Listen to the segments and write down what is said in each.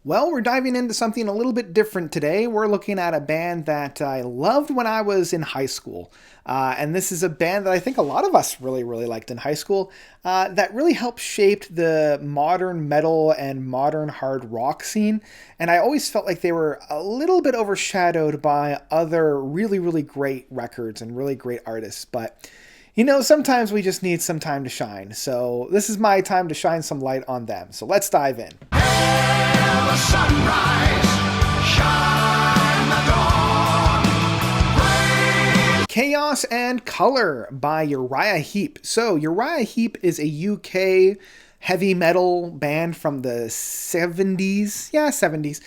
Well, we're diving into something a little bit different today. We're looking at a band that I loved when I was in high school. And this is a band that I think a lot of us really, really liked in high school that really helped shape the modern metal and modern hard rock scene. And I always felt like they were a little bit overshadowed by other really, really great records and really great artists. But sometimes we just need some time to shine. So this is my time to shine some light on them. So let's dive in. The sunrise, shine the dawn, rain. Chaos and Color by Uriah Heep. So Uriah Heep is a UK heavy metal band from the 70s. Yeah, 70s.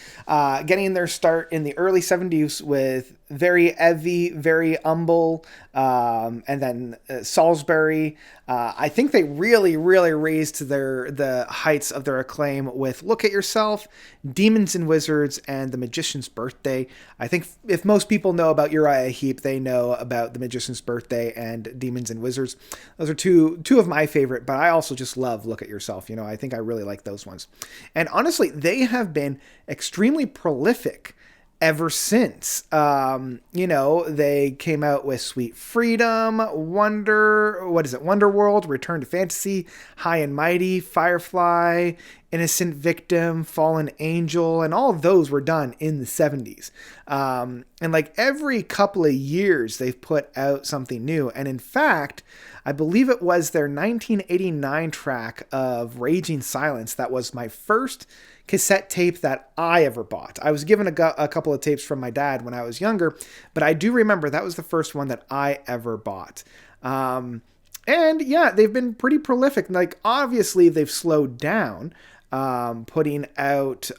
Getting their start in the early 70s with very heavy, very humble, and then Salisbury. I think they really, really raised to the heights of their acclaim with Look at Yourself, Demons and Wizards, and The Magician's Birthday. I think if most people know about Uriah Heep, they know about The Magician's Birthday and Demons and Wizards. Those are two of my favorite, but I also just love Look at Yourself. I think I really like those ones. And honestly, they have been extremely prolific ever since. They came out with Sweet Freedom, Wonderworld, Return to Fantasy, High and Mighty, Firefly, Innocent Victim, Fallen Angel, and all of those were done in the 70s. And like every couple of years, they've put out something new. And in fact, I believe it was their 1989 track of Raging Silence that was my first cassette tape that I ever bought. I was given a couple of tapes from my dad when I was younger, but I do remember that was the first one that I ever bought. And yeah, they've been pretty prolific. Like, obviously, they've slowed down, putting out,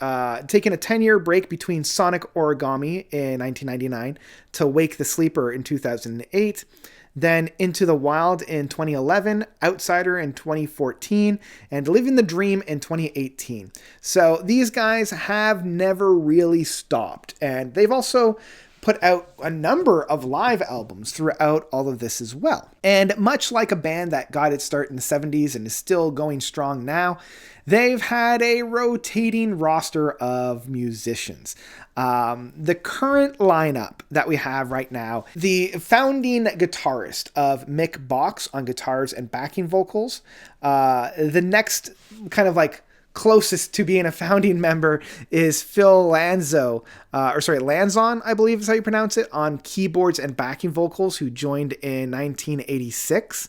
taking a 10-year break between Sonic Origami in 1999 to Wake the Sleeper in 2008. Then Into the Wild in 2011, Outsider in 2014, and Living the Dream in 2018. So these guys have never really stopped. And they've also put out a number of live albums throughout all of this as well. And much like a band that got its start in the 70s and is still going strong now, they've had a rotating roster of musicians. The current lineup that we have right now, the founding guitarist of Mick Box on guitars and backing vocals, the next kind of like closest to being a founding member is Phil Lanzon, I believe is how you pronounce it, on keyboards and backing vocals, who joined in 1986.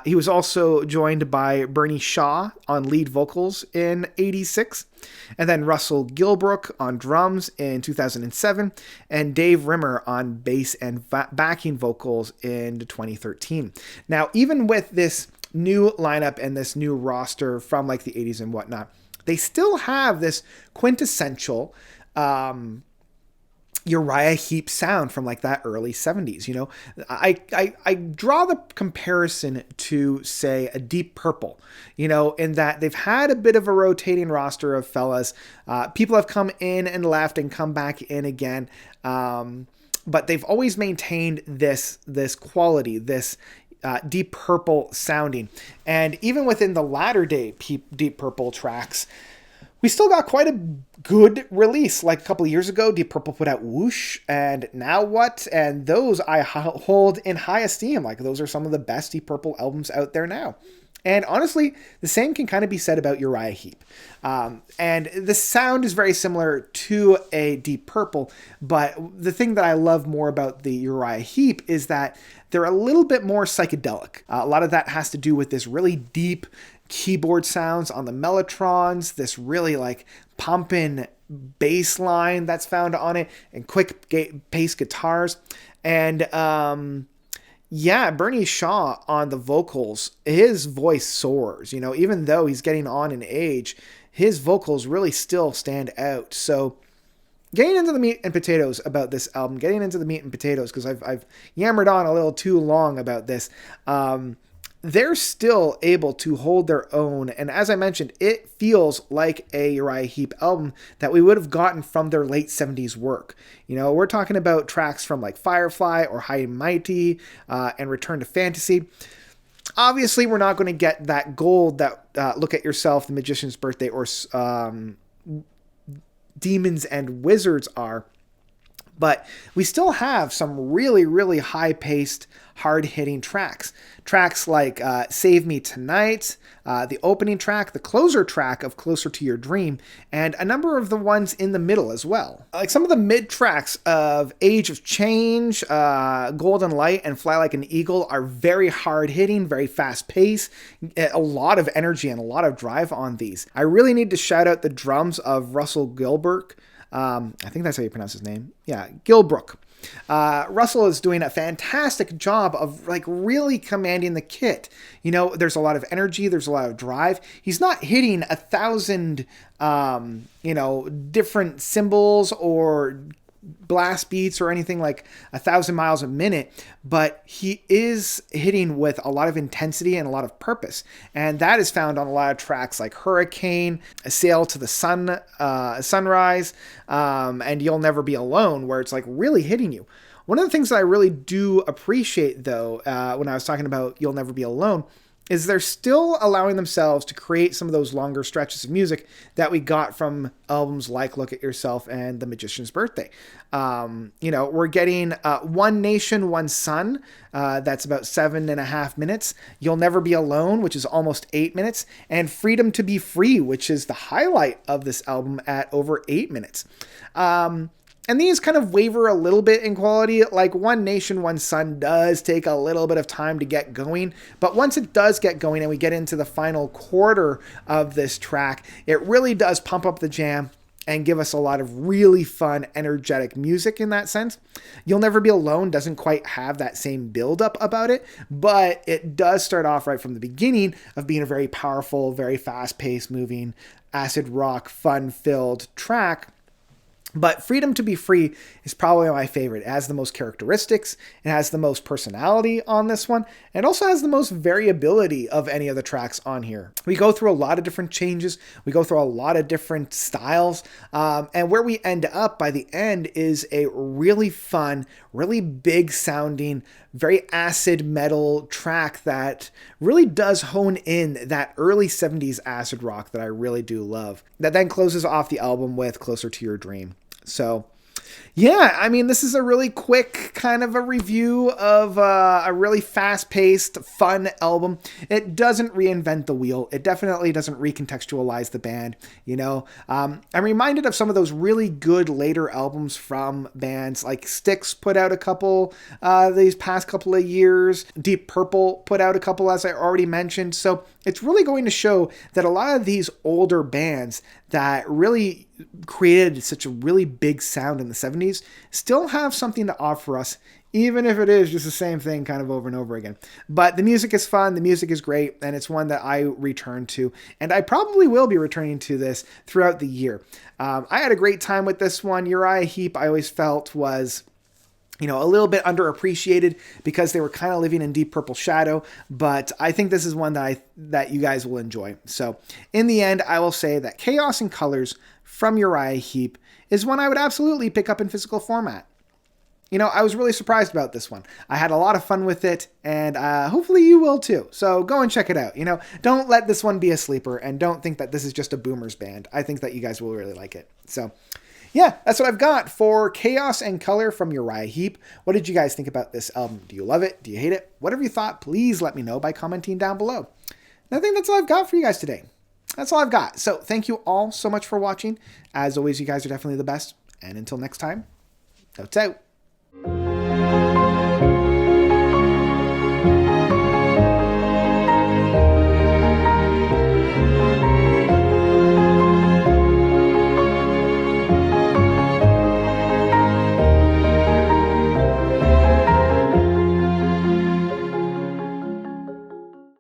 He was also joined by Bernie Shaw on lead vocals in 86, and then Russell Gilbrook on drums in 2007, and Dave Rimmer on bass and backing vocals in 2013. Now, even with this new lineup and this new roster from like the 80s and whatnot, they still have this quintessential Uriah Heep sound from like that early 70s. I draw the comparison to, say, a Deep Purple, in that they've had a bit of a rotating roster of fellas. People have come in and left and come back in again. But they've always maintained this quality, this Deep Purple sounding. And even within the latter day Deep Purple tracks, we still got quite a good release. Like a couple of years ago, Deep Purple put out Whoosh and Now What, and those I hold in high esteem. Like, those are some of the best Deep Purple albums out there now. And honestly, the same can kind of be said about Uriah Heep. And the sound is very similar to a Deep Purple, but the thing that I love more about the Uriah Heep is that they're a little bit more psychedelic. A lot of that has to do with this really deep keyboard sounds on the mellotrons, this really like pumping bass line that's found on it, and quick pace guitars. And Bernie Shaw on the vocals, his voice soars. Even though he's getting on in age, his vocals really still stand out. So getting into the meat and potatoes about this album, because I've yammered on a little too long about this. They're still able to hold their own. And as I mentioned, it feels like a Uriah Heep album that we would have gotten from their late 70s work. We're talking about tracks from like Firefly or High and Mighty and Return to Fantasy. Obviously, we're not going to get that gold that Look at Yourself, The Magician's Birthday, or demons and wizards are. But we still have some really, really high-paced, hard-hitting tracks. Tracks like Save Me Tonight, the opening track, the closer track of Closer to Your Dream, and a number of the ones in the middle as well. Like some of the mid-tracks of Age of Change, Golden Light, and Fly Like an Eagle are very hard-hitting, very fast-paced, a lot of energy and a lot of drive on these. I really need to shout out the drums of Russell Gilbert. I think that's how you pronounce his name. Yeah, Gilbrook. Russell is doing a fantastic job of like really commanding the kit. You know, there's a lot of energy, there's a lot of drive. He's not hitting 1,000, different cymbals or blast beats or anything like 1,000 miles a minute, but he is hitting with a lot of intensity and a lot of purpose. And that is found on a lot of tracks like Hurricane, A Sail to the Sunrise, and You'll Never Be Alone, where it's like really hitting you. One of the things that I really do appreciate, though, when I was talking about You'll Never Be Alone, is they're still allowing themselves to create some of those longer stretches of music that we got from albums like Look at Yourself and The Magician's Birthday. We're getting One Nation, One Sun, that's about 7.5 minutes. You'll Never Be Alone, which is almost 8 minutes. And Freedom to Be Free, which is the highlight of this album at over 8 minutes. And these kind of waver a little bit in quality. Like One Nation, One Sun does take a little bit of time to get going. But once it does get going and we get into the final quarter of this track, it really does pump up the jam and give us a lot of really fun, energetic music in that sense. You'll Never Be Alone doesn't quite have that same build-up about it, but it does start off right from the beginning of being a very powerful, very fast-paced, moving, acid rock, fun-filled track. But Freedom to Be Free is probably my favorite. It has the most characteristics, it has the most personality on this one, and it also has the most variability of any of the tracks on here. We go through a lot of different changes, we go through a lot of different styles, and where we end up by the end is a really fun, really big sounding, very acid metal track that really does hone in that early 70s acid rock that I really do love. That then closes off the album with Closer to Your Dream. So, yeah, I mean, this is a really quick kind of a review of a really fast-paced, fun album. It doesn't reinvent the wheel. It definitely doesn't recontextualize the band, you know. I'm reminded of some of those really good later albums from bands like Styx put out a couple these past couple of years. Deep Purple put out a couple, as I already mentioned. So it's really going to show that a lot of these older bands that really created such a really big sound in the 70s still have something to offer us, even if it is just the same thing kind of over and over again. But the music is fun, the music is great, and it's one that I return to, and I probably will be returning to this throughout the year. I had a great time with this one. Uriah Heep, I always felt was, you know, a little bit underappreciated because they were kind of living in Deep Purple shadow, but I think this is one that you guys will enjoy. So in the end, I will say that Chaos and Colors from Uriah Heep is one I would absolutely pick up in physical format. You know, I was really surprised about this one. I had a lot of fun with it, and hopefully you will too. So go and check it out. You know, don't let this one be a sleeper, and don't think that this is just a boomers band. I think that you guys will really like it. So yeah, that's what I've got for Chaos and Color from Uriah Heep. What did you guys think about this album? Do you love it? Do you hate it? Whatever you thought, please let me know by commenting down below. And I think that's all I've got for you guys today. That's all I've got. So thank you all so much for watching. As always, you guys are definitely the best. And until next time, out.